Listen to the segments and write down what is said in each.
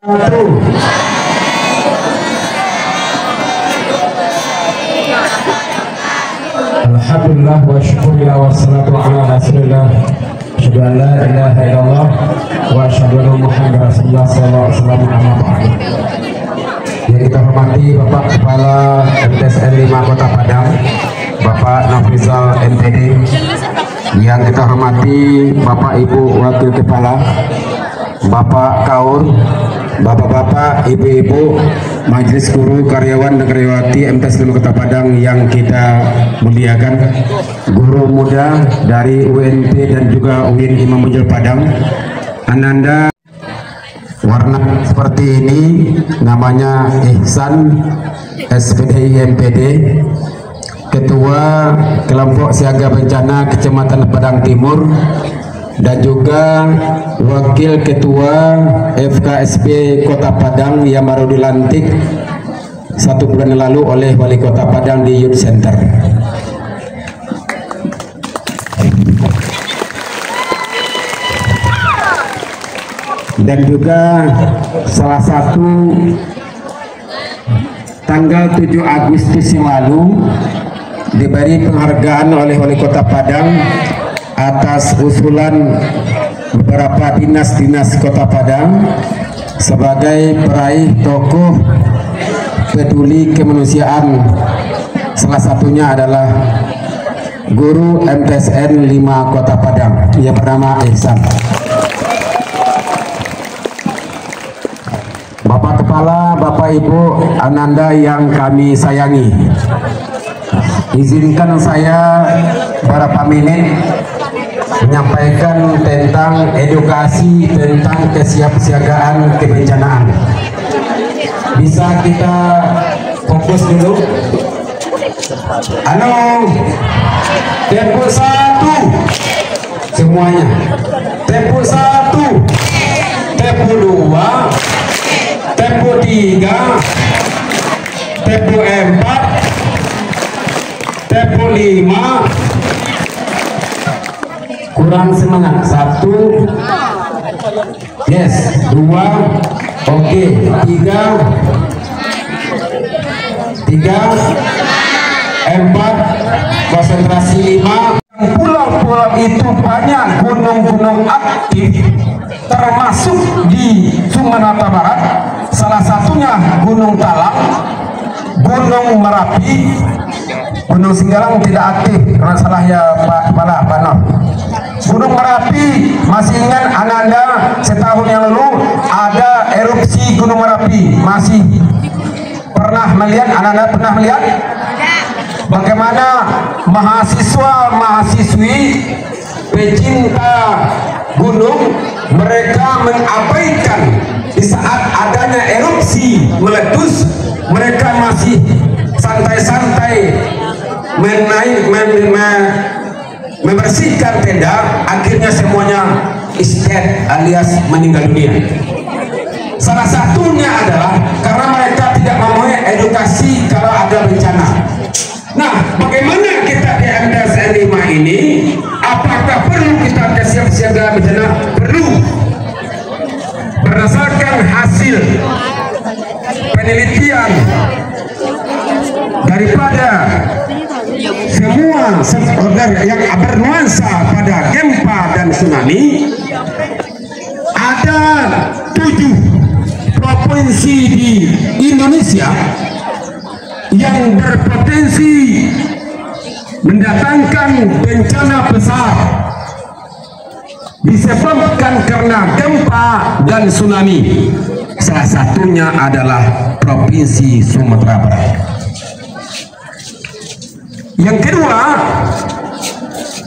Alhamdulillah wa syukurillah wa salatu ala rasulillah. Asyhadu an la ilaha illallah wa asyhadu anna Muhammadar Rasulullah sallallahu alaihi wasallam. Yang kita hormati Bapak Kepala MTSN 5 Kota Padang, Bapak Nafrizal MPD. Yang kita hormati Bapak Ibu Wakil Kepala, Bapak Kaur, Bapak-bapak, Ibu-ibu, Majelis Guru, karyawan dan karyawati MTS 5 Kota Padang yang kita muliakan, guru muda dari UNP dan juga UIN Imam Bonjol Padang. Ananda warna seperti ini namanya Ihsan, SPDI MPD, Ketua Kelompok Siaga Bencana Kecamatan Padang Timur, dan juga Wakil Ketua FKSP Kota Padang yang baru dilantik 1 bulan lalu oleh Wali Kota Padang di Youth Center. Dan juga salah satu tanggal 7 Agustus yang lalu diberi penghargaan oleh Wali Kota Padang atas usulan beberapa dinas-dinas Kota Padang sebagai peraih tokoh peduli kemanusiaan. Salah satunya adalah guru MTSN 5 Kota Padang yang bernama Ihsan. Bapak Kepala, Bapak Ibu, Ananda yang kami sayangi, izinkan saya beberapa menit menyampaikan tentang edukasi tentang kesiapsiagaan kebencanaan. Bisa kita fokus dulu? Halo, tempo 1 semuanya, tempo 1, tempo 2, tempo 3, tempo 4, tempo 5. Kurang semangat. 1, yes, 2, oke, 3, 4, konsentrasi 5. Pulau-pulau itu banyak gunung-gunung aktif, termasuk di Sumatera Barat. Salah satunya Gunung Talang, Gunung Merapi. Gunung Singgalang tidak aktif karena salah ya Pak Kepala, Pak Noh. Gunung Merapi, masih ingat Ananda setahun yang lalu ada erupsi Gunung Merapi? Masih pernah melihat? Ananda pernah melihat? Bagaimana mahasiswa-mahasiswi pecinta gunung, mereka mengabaikan di saat adanya erupsi meletus, mereka masih santai-santai membersihkan tenda, akhirnya semuanya istet alias meninggal dunia. Salah satunya adalah karena mereka tidak mempunyai edukasi kalau ada bencana. Nah, bagaimana kita di MTSN 5 ini? Apakah perlu kita siap-siaga bencana? Perlu. Berdasarkan hasil penelitian daripada semua stakeholder yang bernuansa pada gempa dan tsunami, ada 7 provinsi di Indonesia yang berpotensi mendatangkan bencana besar disebabkan karena gempa dan tsunami. Salah satunya adalah Provinsi Sumatera Barat. Yang kedua,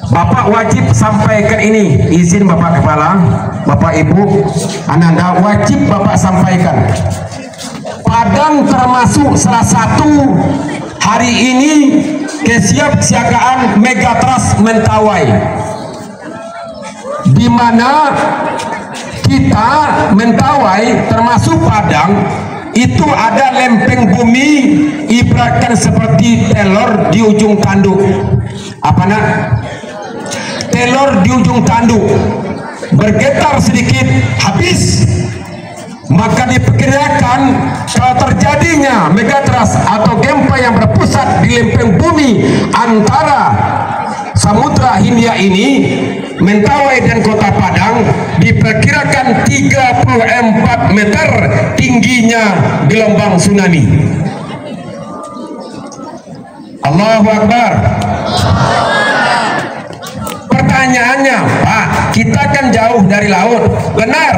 Bapak wajib sampaikan ini, izin Bapak Kepala, Bapak Ibu, Ananda, wajib Bapak sampaikan. Padang termasuk salah satu hari ini kesiapsiagaan Megatrust Mentawai, di mana kita Mentawai termasuk Padang itu ada lempeng bumi ibaratkan seperti telur di ujung tanduk. Apa nak? Telur di ujung tanduk, bergetar sedikit habis. maka diperkirakan kalau terjadinya megatrust atau gempa yang berpusat di lempeng bumi antara Samudra Hindia ini, Mentawai dan Kota Padang, diperkirakan 34 meter tingginya gelombang tsunami. Allahu Akbar. Pertanyaannya, Pak, kita kan jauh dari laut, benar,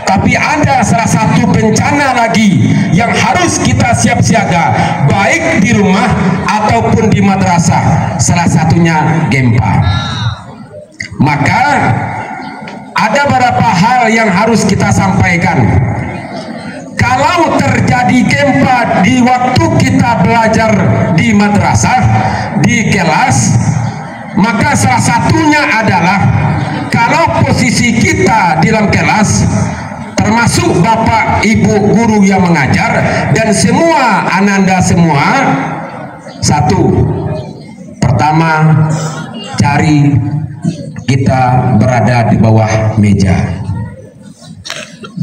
tapi ada salah satu bencana lagi yang harus kita siap siaga, baik di rumah ataupun di madrasah, salah satunya gempa. Maka ada beberapa hal yang harus kita sampaikan. Kalau terjadi gempa di waktu kita belajar di madrasah, di kelas, maka salah satunya adalah kalau posisi kita di dalam kelas, termasuk bapak ibu guru yang mengajar dan semua ananda semua, satu, pertama, cari kita berada di bawah meja,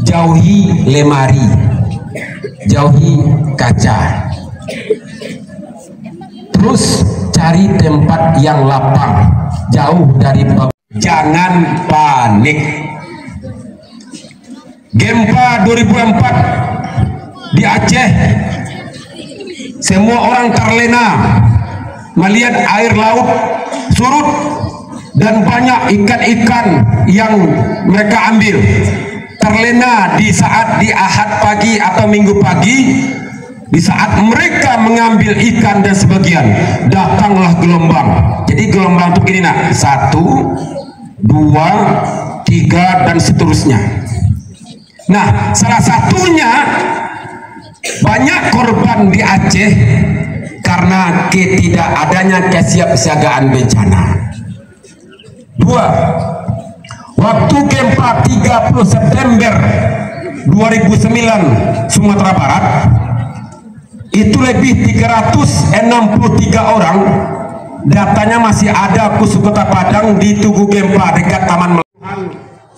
jauhi lemari, jauhi kaca, terus cari tempat yang lapang, jauh dari bawah. Jangan panik. Gempa 2004 di Aceh, semua orang terlena melihat air laut surut dan banyak ikan-ikan yang mereka ambil. Terlena di saat di Ahad pagi atau Minggu pagi, di saat mereka mengambil ikan dan sebagian, datanglah gelombang. Jadi gelombang itu gini, nak, 1, 2, 3 dan seterusnya. Nah, salah satunya banyak korban di Aceh karena ketidakadanya kesiapsiagaan bencana. 2. Waktu gempa 30 September 2009 Sumatera Barat, itu lebih 363 orang, datanya masih ada khusus Kota Padang di Tugu Gempa dekat Taman Melahan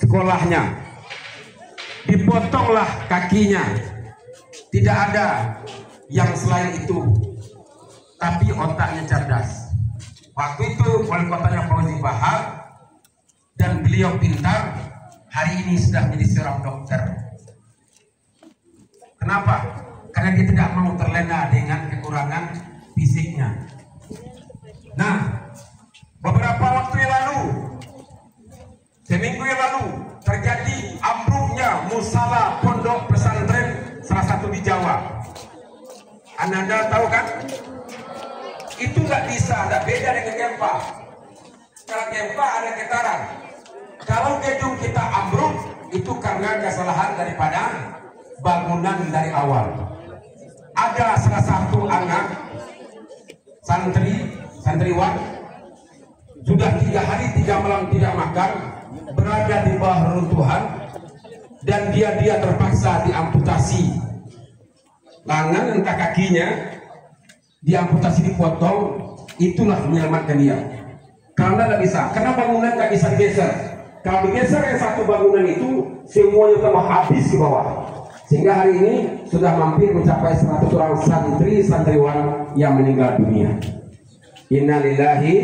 sekolahnya. Dipotonglah kakinya, tidak ada yang selain itu, tapi otaknya cerdas. Waktu itu wali kotanya Fauzi Bahar dan beliau pintar, hari ini sudah menjadi seorang dokter. Kenapa? Karena dia tidak mau terlena dengan kekurangan fisiknya. Nah, beberapa waktu yang lalu, seminggu yang lalu, terjadi ambruknya musala pondok pesantren salah satu di Jawa. Anda tahu kan? Itu nggak bisa, nggak beda dengan gempa. Kalau gempa ada getaran. Kalau gedung kita ambruk, itu karena kesalahan daripada bangunan dari awal. Ada salah satu anak santriwan sudah 3 hari 3 malam tidak makan, berada di bawah reruntuhan, dan dia terpaksa diamputasi tangan entah kakinya, diamputasi, dipotong. Itulah menyelamatkan dia. Karena nggak bisa, karena bangunan nggak bisa digeser. Kalau digeser yang satu bangunan itu, semuanya tambah habis ke bawah. Sehingga hari ini sudah hampir mencapai 100 orang santriwan yang meninggal dunia. Innalillahi.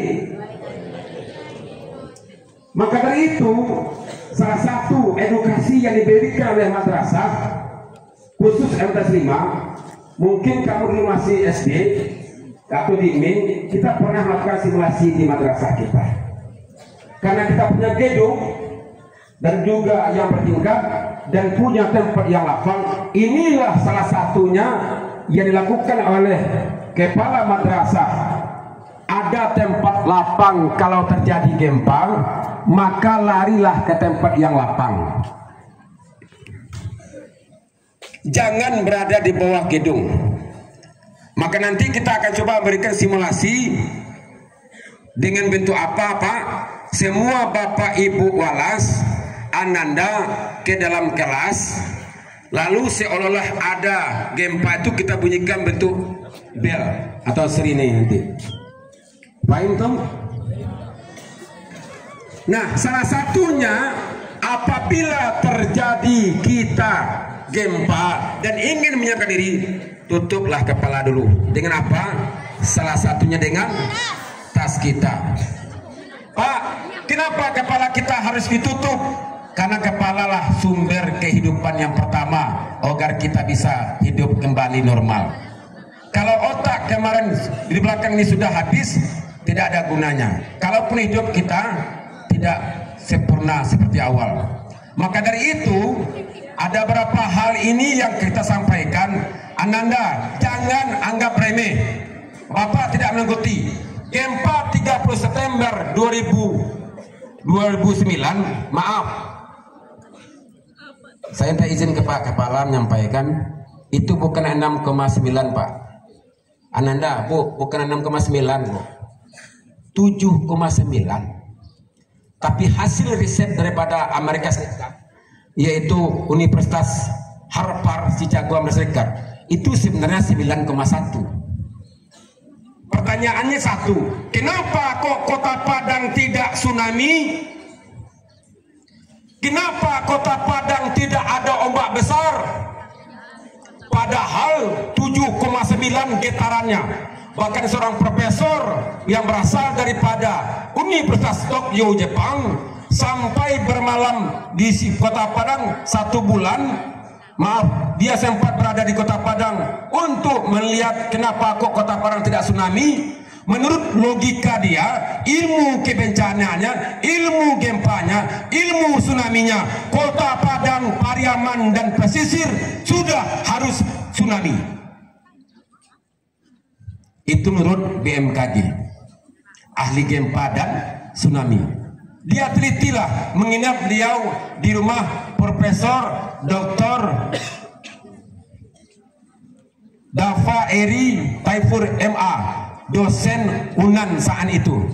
Maka dari itu, salah satu edukasi yang diberikan oleh madrasah, khusus MTS 5, mungkin kamu dulu masih SD atau di MIN, kita pernah melakukan simulasi di madrasah kita. Karena kita punya gedung dan juga yang bertingkat dan punya tempat yang lapang, inilah salah satunya yang dilakukan oleh kepala madrasah. Ada tempat lapang, kalau terjadi gempa maka larilah ke tempat yang lapang, jangan berada di bawah gedung. Maka nanti kita akan coba berikan simulasi dengan bentuk apa, Pak? Semua bapak ibu walas, ananda ke dalam kelas, lalu seolah-olah ada gempa itu kita bunyikan bentuk bel atau sirine nanti. Paham Tom? Nah, salah satunya apabila terjadi kita gempa dan ingin menyiapkan diri, tutuplah kepala dulu. Dengan apa? Salah satunya dengan tas kita. Pak, kenapa kepala kita harus ditutup? Karena kepala lah sumber kehidupan yang pertama agar kita bisa hidup kembali normal. Kalau otak kemarin di belakang ini sudah habis, tidak ada gunanya. Kalaupun hidup kita tidak sempurna seperti awal. Maka dari itu ada beberapa hal ini yang kita sampaikan. Ananda jangan anggap remeh. Bapak tidak mengikuti gempa 30 September 2009. Maaf, saya minta izin ke Pak Kepala menyampaikan itu bukan 6,9 Pak. Ananda Bu, bukan 6,9 Bu, 7,9. Tapi hasil riset daripada Amerika Serikat, yaitu Universitas Harvard Chicago Amerika Serikat, itu sebenarnya 9,1. Pertanyaannya satu, kenapa kok Kota Padang tidak tsunami? Kenapa Kota Padang tidak ada ombak besar? Padahal 7,9 getarannya. Bahkan seorang profesor yang berasal daripada Universitas Tokyo Jepang sampai bermalam di Kota Padang 1 bulan. Maaf, dia sempat berada di Kota Padang untuk melihat kenapa kok Kota Padang tidak tsunami. Menurut logika dia, ilmu kebencananya, ilmu gempanya, ilmu tsunaminya, Kota Padang, Pariaman dan pesisir sudah harus tsunami. Itu menurut BMKG, ahli gempa dan tsunami. Dia telitilah menginap beliau di rumah Profesor Dr. Dafa Eri Taifur MA, dosen UNAN saat itu.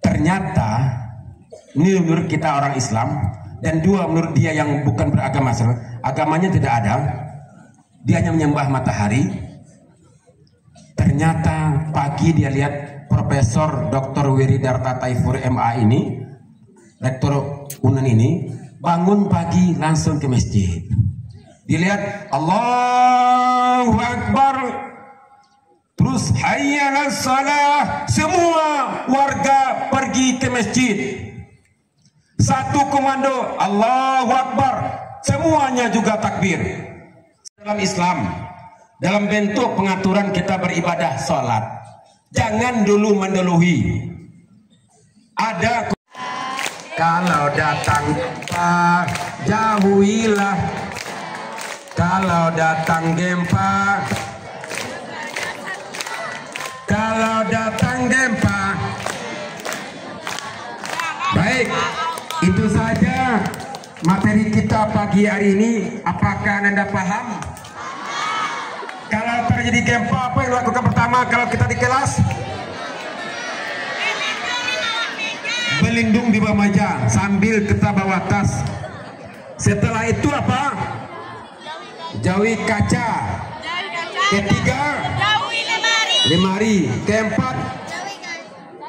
Ternyata ini menurut kita orang Islam, dan dua menurut dia yang bukan beragama, agamanya tidak ada, dia hanya menyembah matahari. Ternyata pagi dia lihat Profesor Dr. Wiridarta Taifur MA ini, rektor UNAN ini, bangun pagi langsung ke masjid. Dilihat Allahu Akbar, terus hayya 'alas shalah, semua warga pergi ke masjid. Satu komando Allahu Akbar, semuanya juga takbir. Dalam Islam, dalam bentuk pengaturan kita beribadah sholat, jangan dulu mendahului. Ada kalau datang gempa jauhilah, kalau datang gempa, kalau datang gempa. Baik, itu saja materi kita pagi hari ini. Apakah Anda paham? Kalau terjadi gempa, apa yang dilakukan pertama kalau kita di kelas? Berlindung di bawah meja sambil kita bawa tas. Setelah itu apa? Jauhi kaca. Ketiga, lemari. Keempat,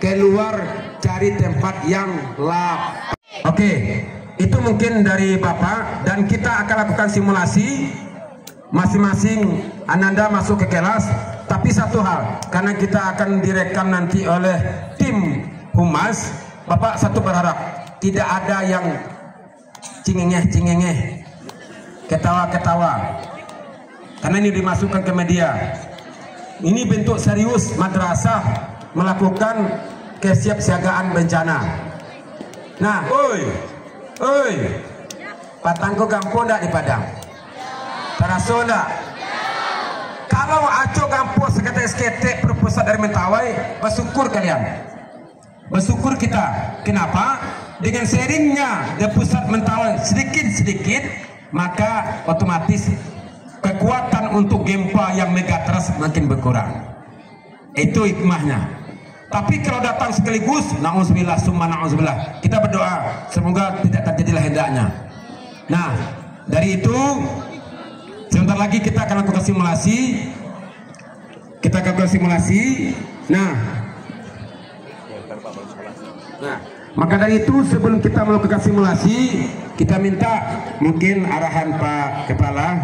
keluar cari tempat yang lap. Oke, itu mungkin dari Bapak, dan kita akan lakukan simulasi. Masing-masing Ananda masuk ke kelas. Tapi satu hal, karena kita akan direkam nanti oleh tim humas, Bapak satu berharap tidak ada yang cingengeh, ketawa-ketawa, karena ini dimasukkan ke media. Ini bentuk serius madrasah melakukan kesiapsiagaan bencana. Nah, oi, Patangko Gampo ndak di Padang? Taraso ndak? Kalau aco Gampo seketek-seketek berpusat dari Mentawai, bersyukur kalian. Bersyukur kita. Kenapa? Dengan sharingnya di pusat Mentawai sedikit-sedikit, maka otomatis kekuatan untuk gempa yang megatrust makin berkurang. Itu hikmahnya. Tapi kalau datang sekaligus, na'udzubillah summa na'udzubillah, kita berdoa semoga tidak terjadilah hendaknya. Nah, dari itu sebentar lagi kita akan lakukan simulasi. Nah, maka dari itu sebelum kita melakukan simulasi, Kita minta mungkin arahan Pak Kepala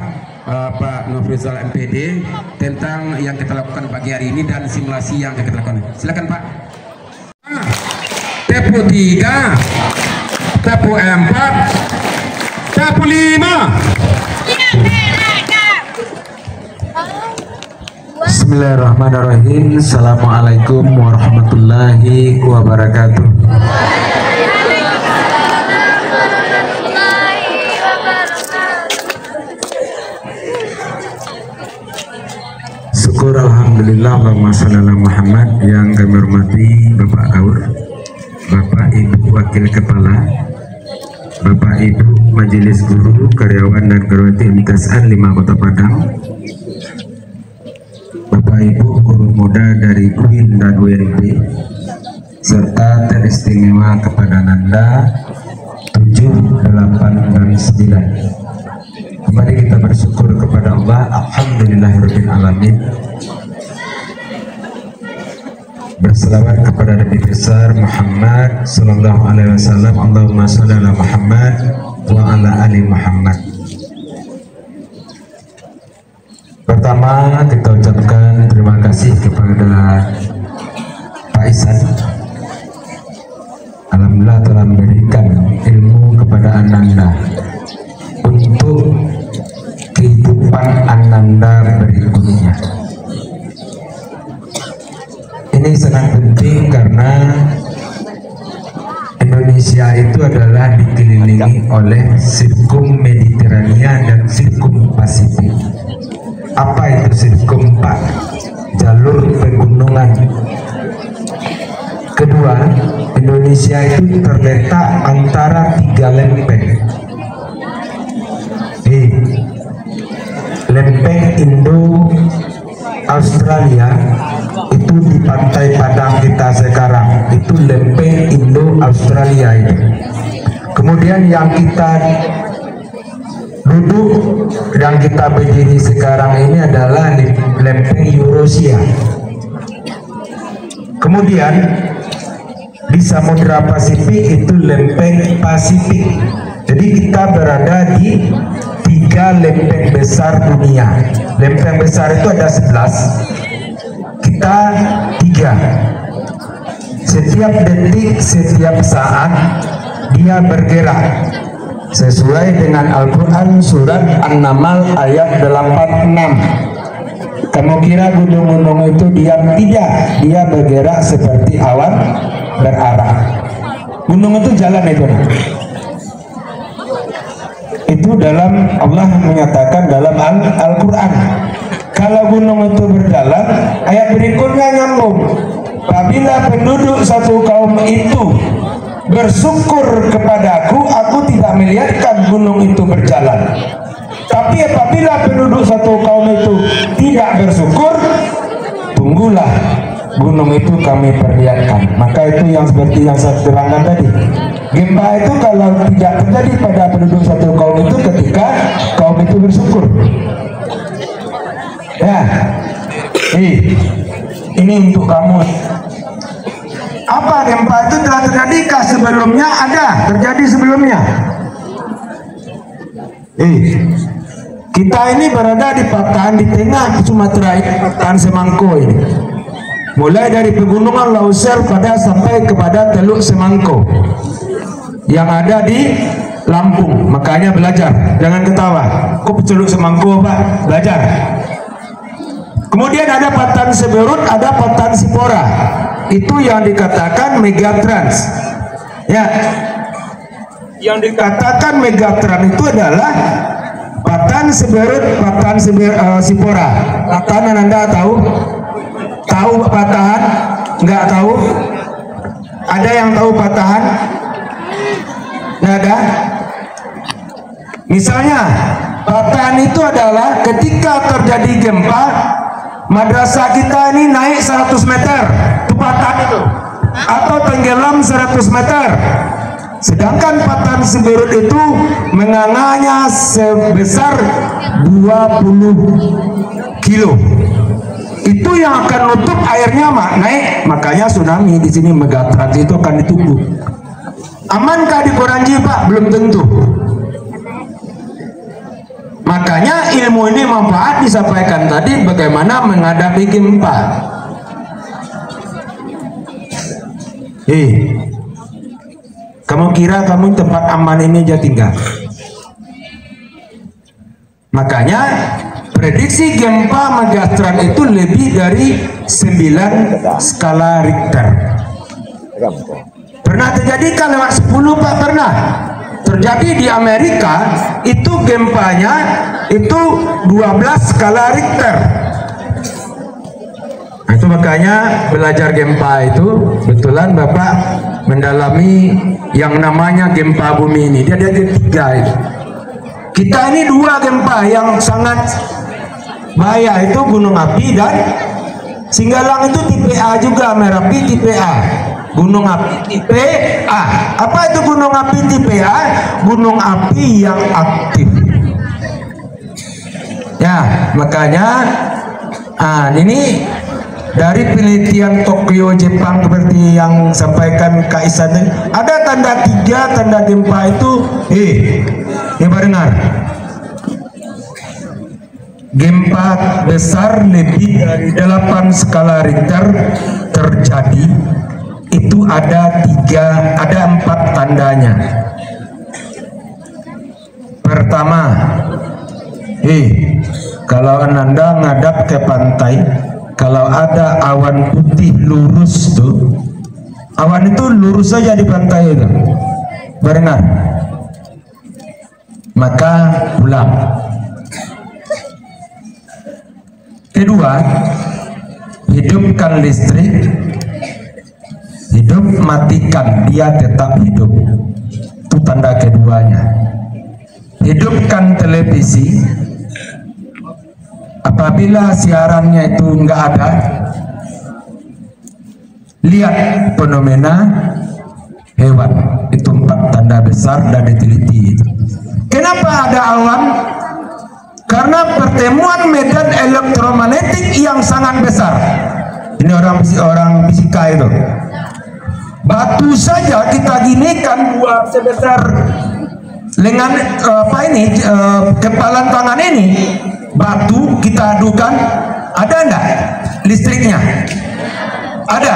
Pak Nofrizal MPD tentang yang kita lakukan pagi hari ini dan simulasi yang kita lakukan. Silakan Pak. Tepu 3, tepu 4, tepu 5. Bismillahirrahmanirrahim. Assalamualaikum warahmatullahi wabarakatuh. Syukur alhamdulillah Allahumma sholli ala Muhammad. Yang kami hormati Bapak Kaur, Bapak Ibu Wakil Kepala, Bapak Ibu Majelis Guru, karyawan dan karyawati MTSN 5 Kota Padang, Bapak Ibu guru muda dari UIN dan UNB, serta teristimewa kepada Nanda 7, 8, dan 9. Kembali kita bersyukur kepada Allah, alhamdulillahirabbil alamin. Berselawat kepada Nabi besar Muhammad sallallahu alaihi wasallam. Allahumma shalli ala Muhammad wa ala ali Muhammad. Pertama kita ucapkan terima kasih kepada Pak Isan. Alhamdulillah telah memberikan ilmu kepada Ananda untuk kehidupan Ananda berikutnya. Ini sangat penting karena Indonesia itu adalah dikelilingi oleh sirkum Mediterania dan sirkum Pasifik. Apa itu sirkum? Pak, jalur pegunungan. Kedua, Indonesia itu terletak antara 3 lempeng. Lempeng Indo Australia itu di pantai Padang kita sekarang, itu lempeng Indo Australia itu. Kemudian yang kita duduk, yang kita berdiri sekarang ini adalah lempeng Eurasia. Kemudian di Samudra Pasifik itu lempeng Pasifik. Jadi kita berada di 3 lempeng besar dunia. Lempeng besar itu ada 11, kita 3. Setiap detik, setiap saat dia bergerak sesuai dengan Al-Quran surat An-Naml ayat 86. Kamu kira gunung-gunung itu diam? Tidak, dia bergerak seperti awan berarah. Gunung itu jalan itu. Itu dalam Allah menyatakan dalam Al-Quran. Kalau gunung itu berjalan, ayat berikutnya nyambung. Apabila penduduk satu kaum itu bersyukur kepadaku, aku tidak melihatkan gunung itu berjalan. Tapi apabila penduduk satu kaum itu tidak bersyukur, tunggulah gunung itu kami perlihatkan. Maka itu yang seperti yang saya terangkan tadi. Gempa itu kalau tidak terjadi pada penduduk satu kaum itu ketika kaum itu bersyukur. Ya, ini untuk kamu. Apa gempa itu telah terjadi kah sebelumnya? Ada, terjadi sebelumnya. Kita ini berada di patahan di tengah Sumatera ini, patahan Semangko ini. Mulai dari pegunungan Lauser pada sampai kepada Teluk Semangko yang ada di Lampung. Makanya belajar, jangan ketawa. Kok Teluk Semangko Pak? Belajar. Kemudian ada Patahan Seberut, ada Patahan Sipora. Itu yang dikatakan Megatrans. Ya, yang dikatakan Megatrans itu adalah Patahan Seberut, Patahan Sipora. Patahan Anda tahu? Tahu Patahan? Enggak tahu? Ada yang tahu Patahan? Nggak ada? Misalnya Patahan itu adalah ketika terjadi gempa, madrasah kita ini naik 100 meter, itu patahan itu, atau tenggelam 100 meter. Sedangkan Patahan Seberut itu menganganya sebesar 20 kilo. Itu yang akan nutup airnya naik, makanya tsunami di sini Megatrans itu akan ditunggu. Amankah di Koranji Pak? Belum tentu. Makanya ilmu ini manfaat disampaikan tadi bagaimana menghadapi gempa. Kamu kira kamu tempat aman ini aja tinggal? Makanya prediksi gempa megatrust itu lebih dari 9 skala Richter. Pernah terjadi kan lewat 10 Pak? Pernah terjadi di Amerika, itu gempanya itu 12 skala Richter. Nah, itu makanya belajar gempa itu betulan Bapak mendalami yang namanya gempa bumi ini. Dia ada 3 itu. Kita ini 2 gempa yang sangat bahaya, itu gunung api dan Singgalang itu tipe A juga, Merapi tipe A. Gunung api tipe A. Apa itu gunung api tipe A? Gunung api yang aktif. Ya, makanya ini dari penelitian Tokyo Jepang seperti yang sampaikan Kak Isan, ada tanda 3 tanda gempa itu. Coba dengar. Gempa besar lebih dari 8 skala Richter terjadi, itu ada 4 tandanya. Pertama, kalau Anda ngadap ke pantai, kalau ada awan putih lurus tuh, awan itu lurus saja di pantai itu, berenang, maka pulang. Kedua, hidupkan listrik, matikan, dia tetap hidup. Itu tanda keduanya. Hidupkan televisi, apabila siarannya itu enggak ada, lihat fenomena hewan. Itu 4 tanda besar dan diteliti. Kenapa ada awan? Karena pertemuan medan elektromagnetik yang sangat besar. Ini orang fisika itu. Batu saja kita ginikan buat sebesar lengan kepalan tangan ini, batu kita adukan, ada enggak listriknya? Ada.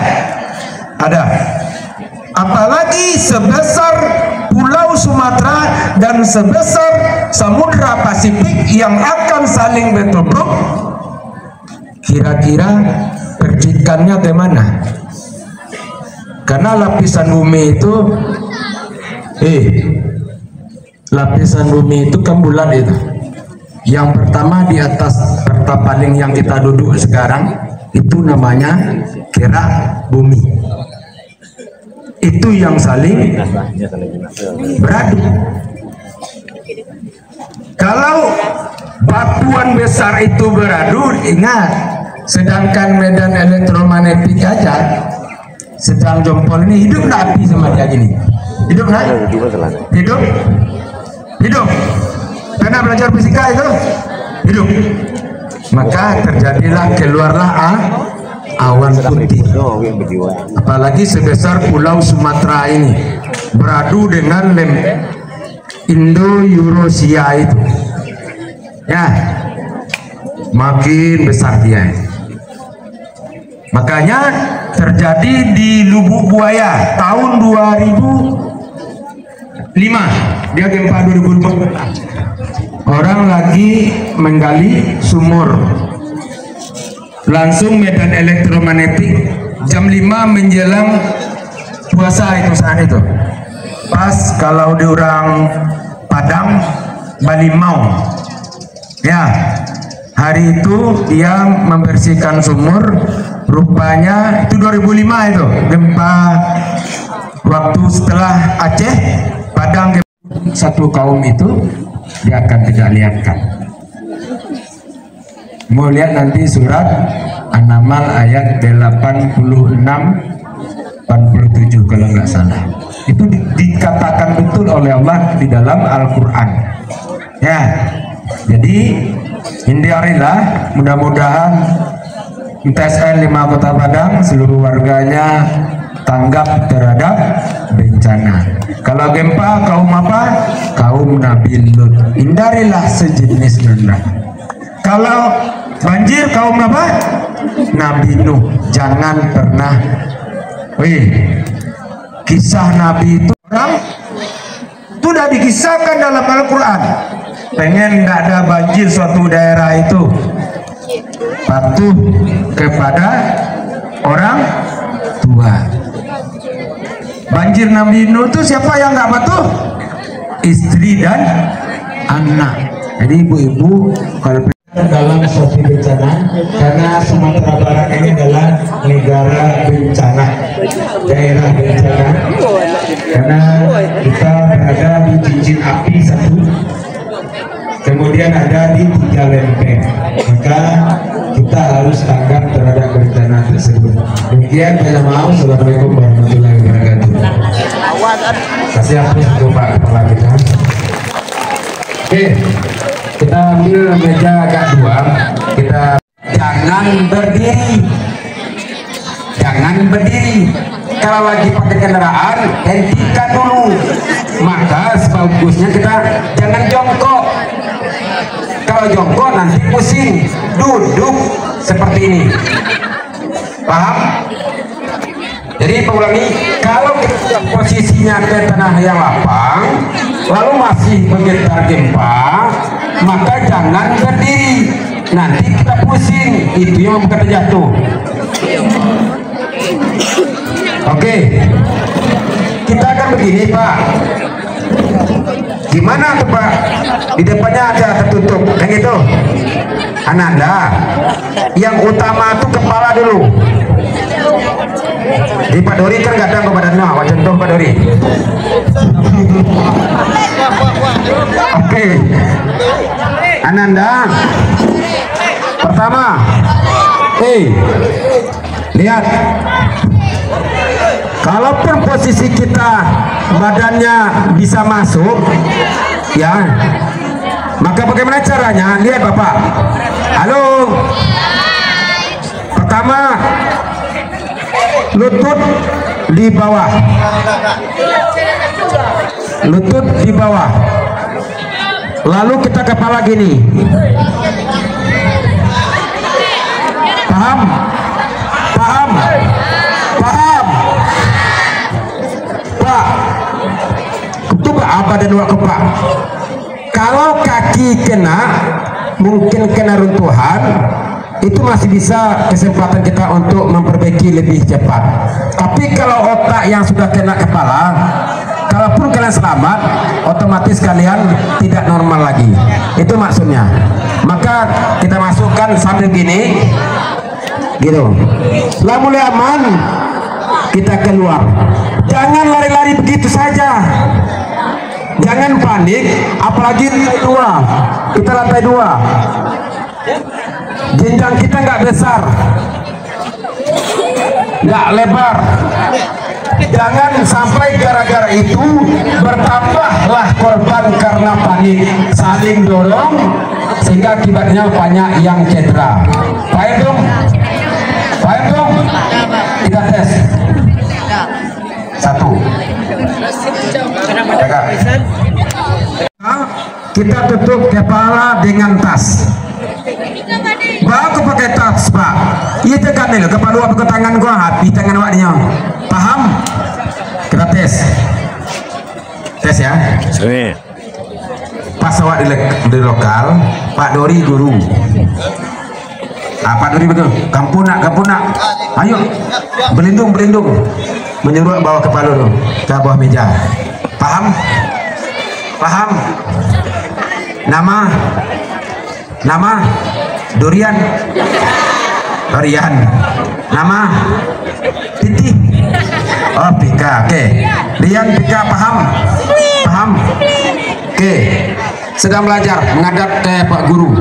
Apalagi sebesar Pulau Sumatera dan sebesar Samudra Pasifik yang akan saling bertubruk, kira-kira percikannya bagaimana? Karena lapisan bumi itu kan bulat itu. Yang pertama di atas peta paling yang kita duduk sekarang itu namanya kerak bumi. Itu yang saling beradu. Kalau batuan besar itu beradu, ingat, sedangkan medan elektromagnetik aja, sedang jempol ini hidup api sama dia gini. Hidup nggak? Hidup. Pernah belajar fisika itu? Hidup. Maka terjadilah, keluarlah awan putih. Apalagi sebesar Pulau Sumatera ini beradu dengan Indo-Eurasia itu, ya, makin besar dia. Makanya terjadi di Lubuk Buaya tahun 2005, dia gempa 2004. Orang lagi menggali sumur, langsung medan elektromagnetik jam 5 menjelang puasa itu, saat itu pas kalau di orang Padang Balimau, ya, hari itu dia membersihkan sumur, rupanya itu 2005 itu gempa waktu setelah Aceh Padang. Satu kaum itu dia akan tidak lihatkan. Mau lihat nanti surat An-Naml ayat 86-87 kalau nggak salah. Itu dikatakan betul oleh Allah di dalam Al-Quran. Ya, jadi hindarilah, mudah-mudahan TSN 5 Kota Padang seluruh warganya tanggap terhadap bencana. bencana. Kalau gempa kaum apa? Kaum Nabi Lut. Hindarilah sejenis rendah. Kalau banjir kaum apa? Nabi Nuh. Jangan pernah. Kisah Nabi itu orang sudah dikisahkan dalam Al-Quran. Pengen tidak ada banjir suatu daerah itu, patuh kepada orang tua. Banjir Nabi Nuh itu siapa yang nggak patuh? Istri dan anak. Jadi ibu-ibu kalau dalam suatu bencana, karena Sumatera Barat ini adalah negara bencana, daerah bencana, karena kita berada di cincin api satu, kemudian ada di 3 lempeng, maka kita harus tanggap terhadap bencana tersebut. Demikian, saya mau. Assalamualaikum warahmatullahi wabarakatuh. Kasih hapus untuk Pak Kepala kita. Oke, kita ambil meja agak 2. Kita jangan berdiri, jangan berdiri. Kalau lagi pakai kendaraan, hentikan dulu. Maka sebagusnya kita jangan jongkok. Kalau jongkok nanti pusing. Duduk seperti ini. Paham? Jadi pengulangi, kalau posisinya ke tanah yang lapang, lalu masih menggetar gempa, maka jangan berdiri. Nanti kita pusing. Itu yang membuat jatuh. Oke, kita akan begini Pak. Gimana tuh Pak? Di depannya ada tertutup, yang itu. Ananda, yang utama tuh kepala dulu. Di Pak Dori kan nggak ada ke badannya, wajah tuh Pak Dori. Oke, Ananda. Pertama, lihat. Kalaupun posisi kita badannya bisa masuk, ya, maka bagaimana caranya? Lihat Bapak. Halo. Pertama, lutut di bawah, lutut di bawah. Lalu kita kepala gini. Paham? Paham? Paham? Pak, itu apa dan waktu Pak? Kalau kaki kena, mungkin kena runtuhan, itu masih bisa kesempatan kita untuk memperbaiki lebih cepat. Tapi kalau otak yang sudah kena kepala, kalaupun kalian selamat, otomatis kalian tidak normal lagi. Itu maksudnya. Maka kita masukkan sambil gini, gitu. Setelah mulai aman, kita keluar. Jangan lari-lari begitu saja. Jangan panik, apalagi lantai 2. Kita lantai 2. Jenjang kita nggak besar, nggak lebar. Jangan sampai gara-gara itu bertambahlah korban karena panik, saling dorong sehingga akibatnya banyak yang cedera. Paham dong? Paham dong? Kita tes. 1. Kita tutup kepala dengan tas. Aku pakai tas Pak. Iya tekan nih, kepala aku ke tangan gua, hati tangan awaknya. Paham? Kita tes. Tes ya. Pas awak di lokal, Pak Dori guru. Pak Dori betul. Kampunak. Ayo, berlindung. Menyuruh bawa kepala dulu ke bawah meja. Paham? Paham? Nama Dorian. Nama Titi. Oh, Pika. Oke. Rian, Pika, paham? Oke. Sedang belajar menghadap ke Pak Guru.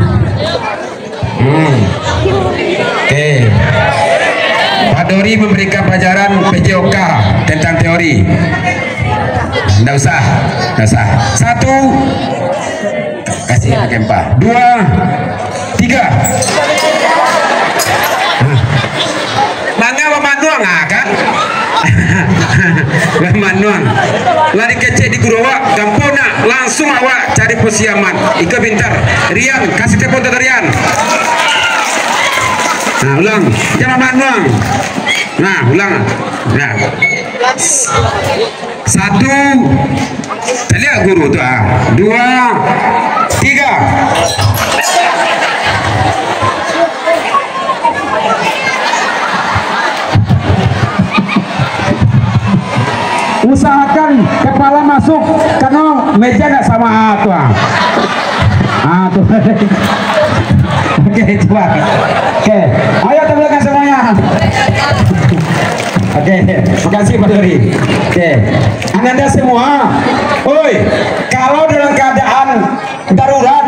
Oke. Pak Dori memberikan pelajaran PJOK tentang teori. Nggak usah. 1, kasih gempa. 2, 3. Mangga apa mantua nggak kan? Manuang lari kece di Gurowa Gampona langsung awak cari posisi aman Ika pintar Rian kasih telepon ke Rian. Nah ulang jangan Manuang. Nah ulang. Nah satu lihat guru tuh dua tiga. Usahakan kepala masuk karena meja nggak sama tuh. Tuh. Oke, coba. Oke, ayo tampilkan semuanya. Oke, makasih Pak Dori. Oke, Anda semua, oi, kalau dalam keadaan darurat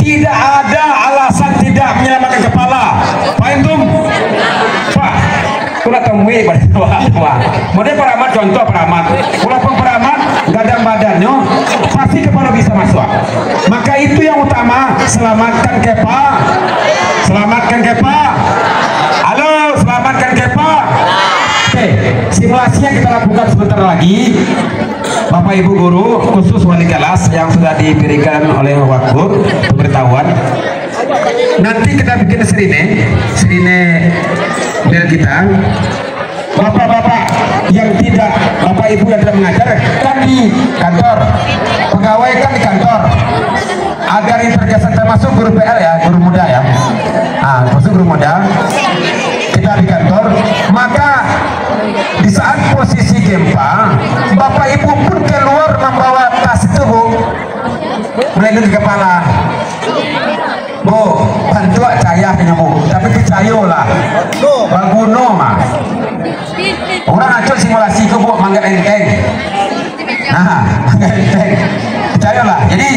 tidak ada alasan tidak menyelamatkan kepala. Paham tuh? Pak. Kula temui pada tua. Model peramat contoh peramat. Walaupun peramat nggak ada badannya, pasti kepala bisa masuk. Maka itu yang utama, selamatkan kepa. Selamatkan kepa. Halo, selamatkan kepa. Oke, simulasinya kita lakukan sebentar lagi. Bapak Ibu guru, khusus wali kelas yang sudah diberikan oleh Waktu pemberitahuan. Nanti kita bikin serine dari kita. Bapak-bapak yang tidak, bapak ibu yang tidak mengajar kan di kantor, pegawai kan di kantor, agar ini terkesan termasuk guru PL ya, guru muda ya. Masuk guru muda kita di kantor, maka di saat posisi gempa, bapak ibu pun keluar membawa tas itu bu, melindungi kepala. Bu, bantu cahaya bu, tapi dicayo lah, baguno mah. Orang acol simulasi ke bu, mangga enteng. Mangga enteng, dicayo lah. Jadi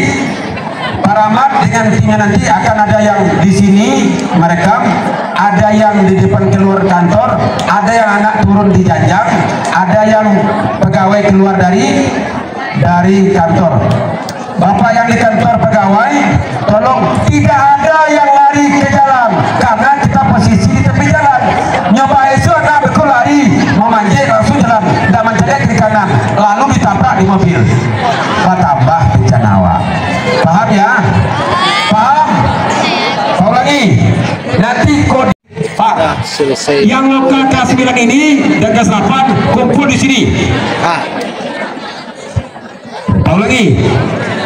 paramat dengan timnya nanti akan ada yang di sini merekam, ada yang di depan keluar kantor, ada yang anak turun di janjang, ada yang pegawai keluar dari kantor. Bapak yang di kantor pegawai, tolong tidak ada yang lari ke jalan karena kita posisi di tepi jalan. Nyoba itu anak betul lari, mau manjat langsung jalan, tidak manjat kiri kanan, lalu ditabrak di mobil. Tambah bencana awak. Paham ya? Paham? Tahu lagi? Nanti kode Pak, yang lokal kelas 9 ini dan kelas 8 kumpul di sini. Tahu lagi?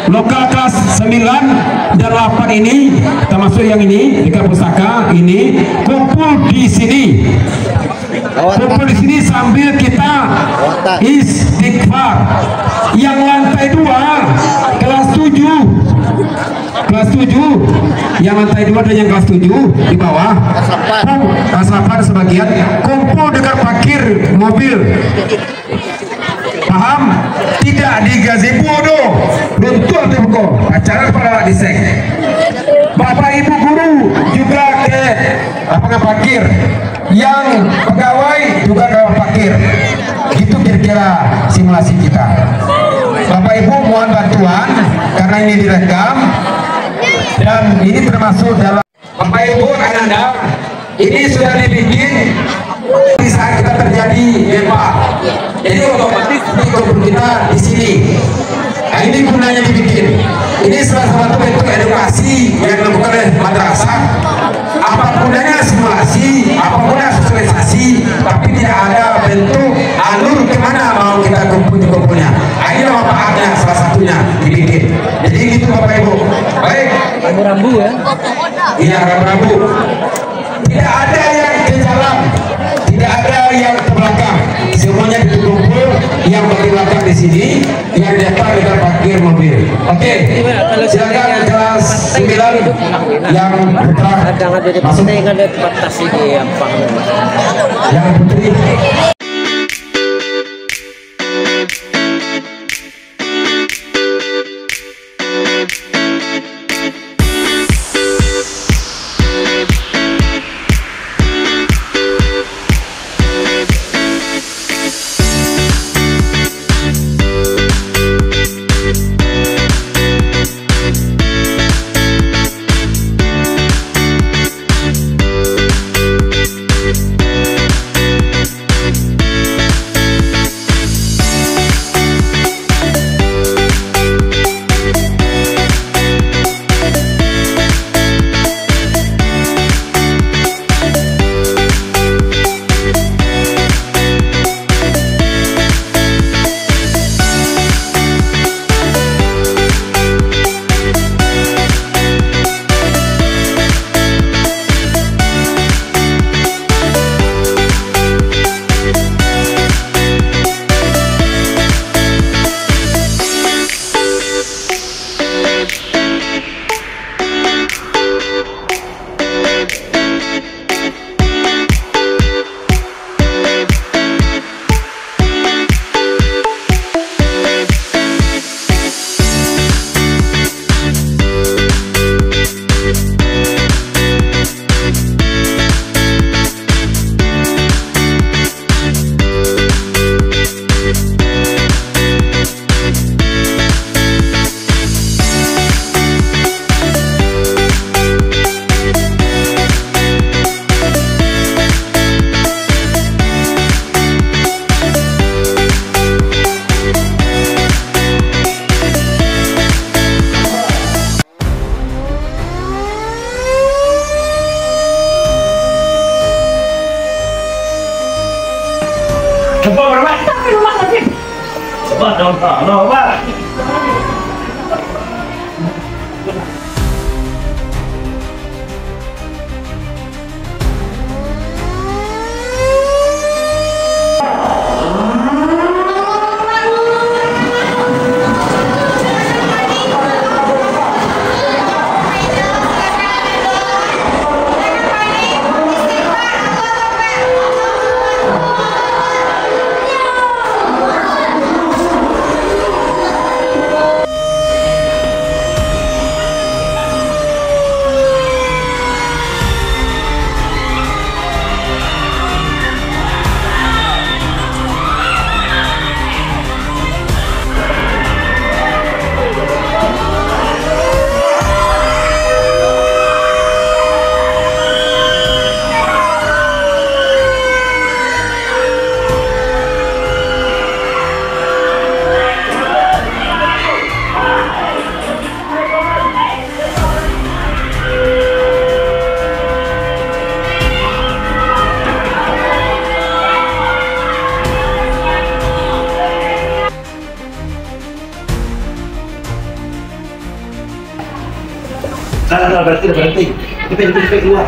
Lokal kelas 9 dan 8 ini termasuk yang ini di pusaka ini kumpul di sini. Kumpul di sini sambil kita istighfar. Yang lantai 2 kelas 7. Kelas 7 yang lantai 2 dan yang kelas 7 di bawah. Kelas 8 sebagian kumpul dekat parkir mobil. Paham? Tidak di gazebo dong. Runtuh tembok. Acara pada disek. Bapak ibu guru juga ke parkir. Yang pegawai juga ke parkir. Itu kira-kira simulasi kita. Bapak ibu mohon bantuan karena ini direkam dan ini termasuk dalam. Bapak ibu Anda ini sudah dibikin di saat kita terjadi gempa. Jadi otomatis kita di sini. Nah, ini gunanya dibikin. Ini salah satu bentuk edukasi yang dilakukan oleh madrasah. Apa gunanya simulasi, apa gunanya sosialisasi, tapi tidak ada bentuk alur kemana mau kita kumpulnya. Nah, ini manfaatnya salah satunya dibikin. Jadi gitu Bapak Ibu. Baik. Rambu-rambu ya? Iya rambu-rambu. Tidak ada yang ke jalan, tidak ada yang ke belakang. Semuanya dikumpul, yang bagian belakang di sini, yang di depan dengan parkir mobil. Oke, silakan kelas 9 yang putra masuk. Yang putri. Allah, Pak. Berhenti. Kita keluar.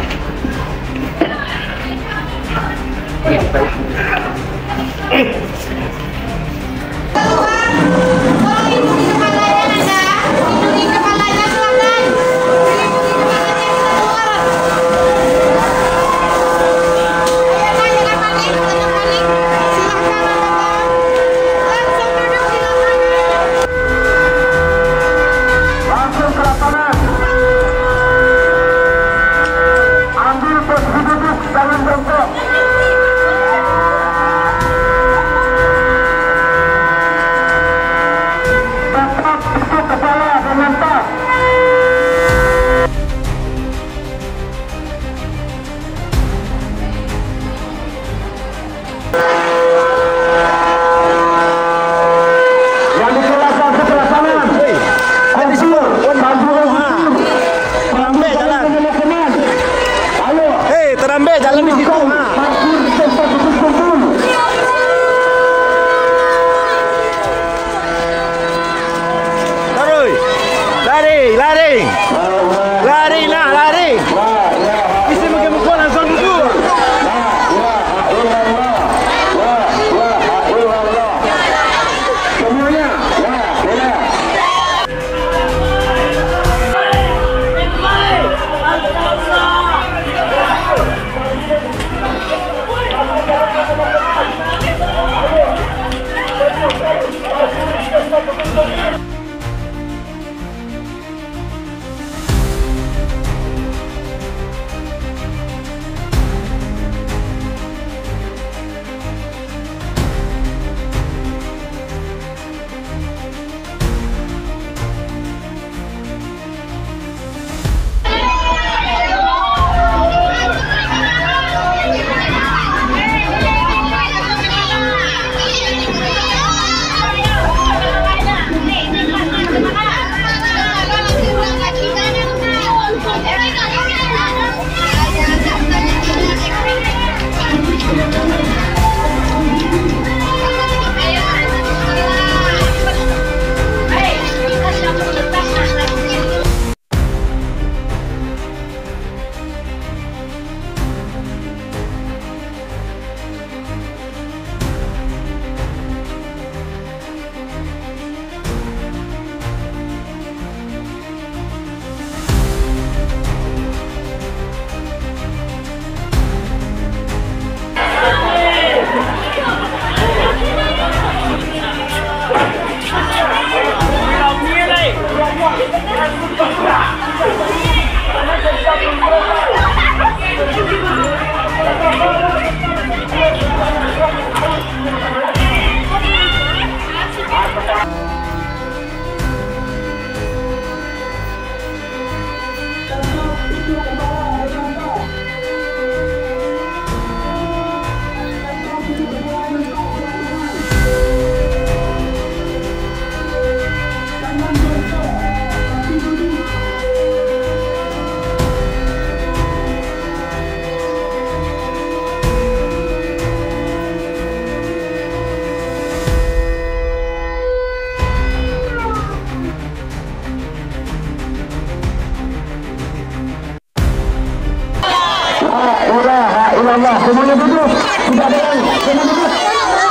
Allah. Semuanya duduk. Tidak ada yang. Semua duduk.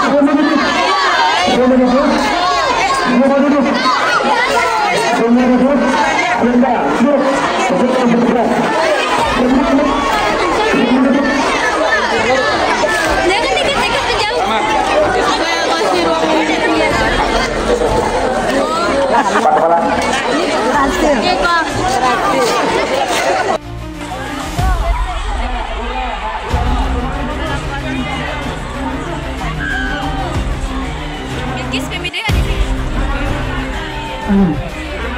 Semua duduk. Semua duduk. Semua duduk. Semua duduk. Anda duduk. Duduk. Semua duduk. Jangan dikit-dikit kejauh.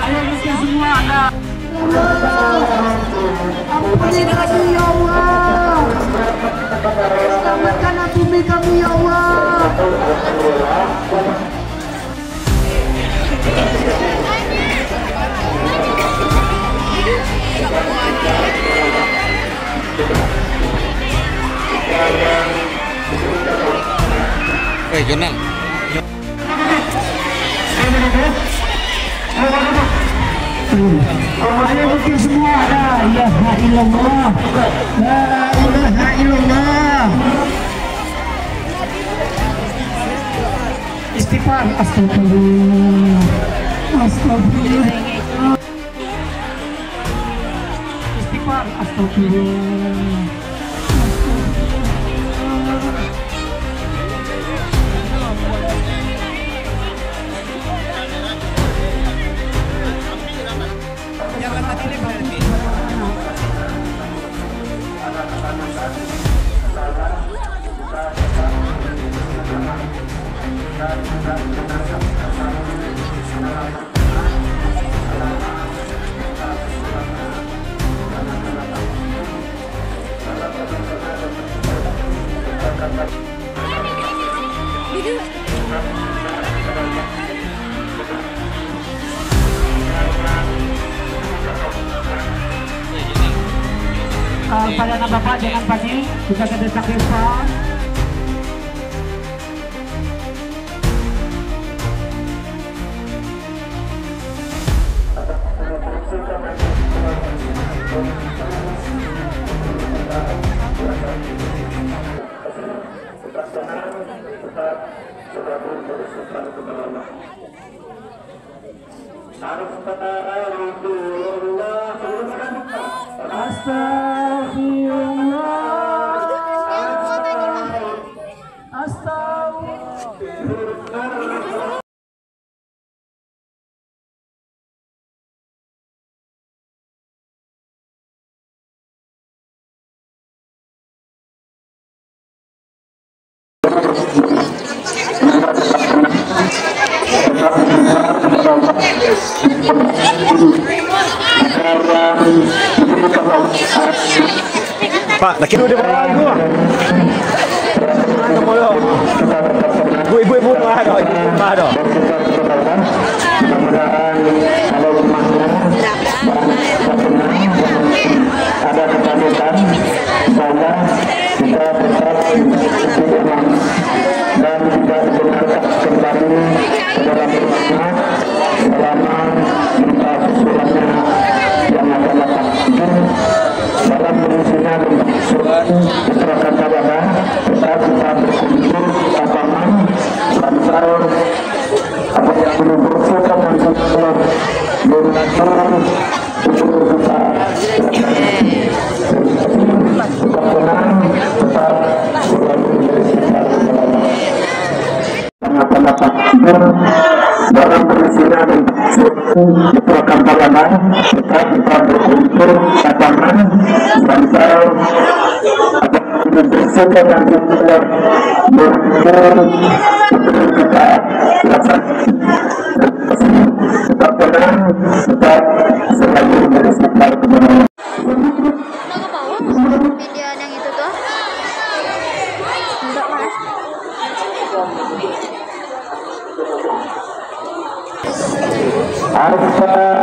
Ayo kita semua ada. Ampuni kami ya Allah. Selamatkan bumi kami ya Allah. Jonel. Ayo mungkin semua la ilaha illallah. La ilaha illallah. Istighfar. Astagfirullah. Astagfirullah. Istighfar. Astagfirullah. Pada anak bapak jangan panik, kita kedesak depan. Pak, laki dulu dia bawa dulu. Ibu-ibu mah ada, mah ada. Ada ketakutan, saya kita tetap dan tidak berangkat kembali ke dalam rumah selama kita sesuatu yang akan datang. Dalam berisinya surat masyarakat Sabah, tetap kita berkumpul aman dan sahur apa yang belum bersukat dan sesuatu bernatur untuk kita tetap tenang, tetap selalu bersikap tengah-tengah tidur dalam berisinya dan masyarakat Sabah, tetap kita berkumpul aman dan sahur bersukat dan sesuatu bernatur untuk kita tetap tenang, tetap selalu bersikap kebenaran. Video yang itu tuh. Enggak mas. Alfa